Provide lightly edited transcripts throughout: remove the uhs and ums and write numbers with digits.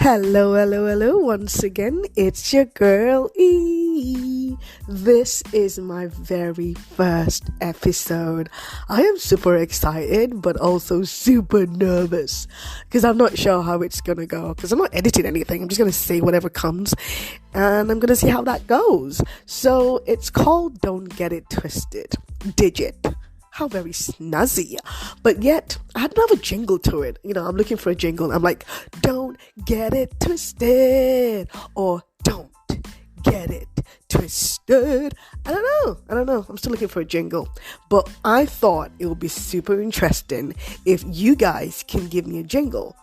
Hello, hello, hello. Once again, it's your girl E. This is my very first episode. I am super excited, but also super nervous because I'm not sure how it's gonna go. Because I'm not editing anything. I'm just gonna say whatever comes, and I'm gonna see how that goes. So it's called "Don't Get It Twisted." Digit. How very snazzy. But yet, I don't have a jingle to it. I'm looking for a jingle. I'm like, don't get it twisted. Or don't get it twisted. I don't know. I'm still looking for a jingle. But I thought it would be super interesting if you guys can give me a jingle.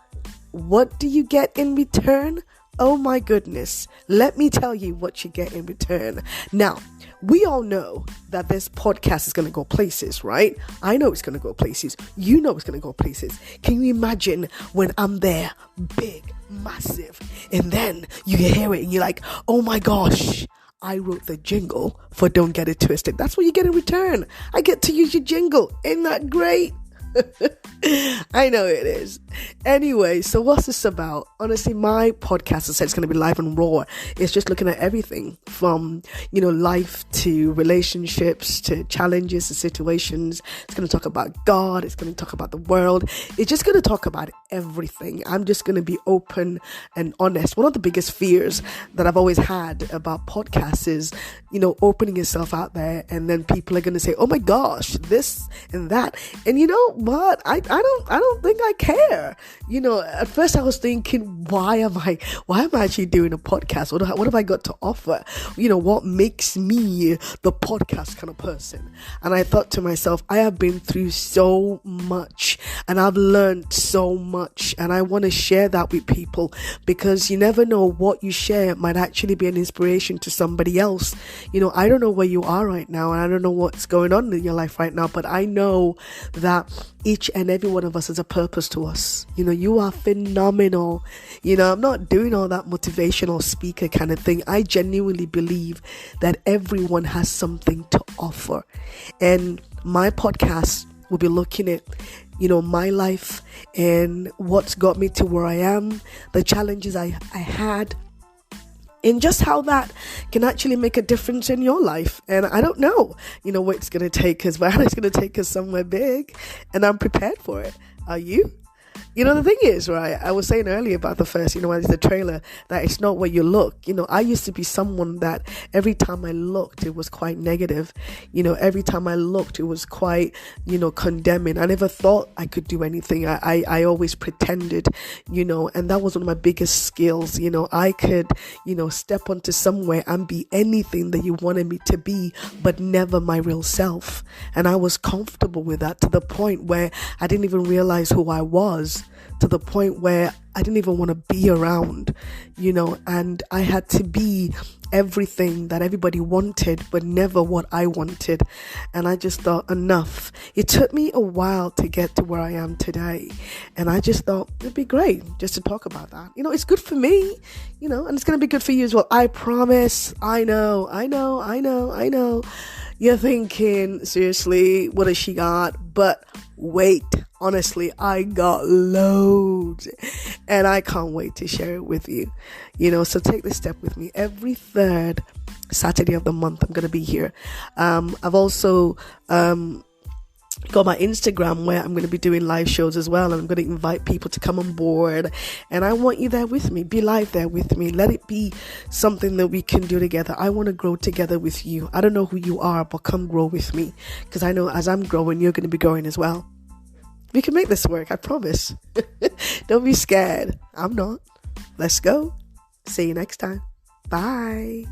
What do you get in return? Oh my goodness. Let me tell you what you get in return. Now, we all know that this podcast is going to go places, right? I know it's going to go places. You know it's going to go places. Can you imagine when I'm there, big, massive, and then you hear it and you're like, oh my gosh, I wrote the jingle for Don't Get It Twisted. That's what you get in return. I get to use your jingle. Isn't that great? I know it is. Anyway, so what's this about? Honestly, my podcast, I said, it's going to be live and raw. It's just looking at everything from, life to relationships to challenges to situations. It's going to talk about God. It's going to talk about the world. It's just going to talk about everything. I'm just going to be open and honest. One of the biggest fears that I've always had about podcasts is, opening yourself out there and then people are going to say, oh my gosh, this and that. And you know what? I don't think I care. At first I was thinking, why am I actually doing a podcast? What have I got to offer? What makes me the podcast kind of person? And I thought to myself, I have been through so much and I've learned so much, and I want to share that with people because you never know what you share might actually be an inspiration to somebody else. I don't know where you are right now, and I don't know what's going on in your life right now, but I know that each and every one of us has a purpose to us. You are phenomenal. I'm not doing all that motivational speaker kind of thing. I genuinely believe that everyone has something to offer. And my podcast will be looking at, my life and what's got me to where I am, the challenges I had, and just how that can actually make a difference in your life. And I don't know, where it's going to take us, but it's going to take us somewhere big, and I'm prepared for it. Are you? The thing is, right, I was saying earlier about the first, the trailer, that it's not where you look. I used to be someone that every time I looked, it was quite negative. Every time I looked, it was quite, condemning. I never thought I could do anything. I always pretended, and that was one of my biggest skills. I could, step onto somewhere and be anything that you wanted me to be, but never my real self. And I was comfortable with that to the point where I didn't even realize who I was, to the point where I didn't even want to be around, and I had to be everything that everybody wanted, but never what I wanted. And I just thought, enough. It took me a while to get to where I am today. And I just thought it'd be great just to talk about that. It's good for me, and it's going to be good for you as well. I promise. I know. You're thinking, seriously, what has she got? But wait, honestly, I got loads, and I can't wait to share it with you. So take this step with me. Every third Saturday of the month, I'm going to be here. I've also got my Instagram where I'm going to be doing live shows as well, and I'm going to invite people to come on board, and I want you there with me. Be live there with me. Let it be something that we can do together. I want to grow together with you. I don't know who you are, but come grow with me, because I know as I'm growing, you're going to be growing as well. We can make this work, I promise. Don't be scared. I'm not. Let's go. See you next time. Bye.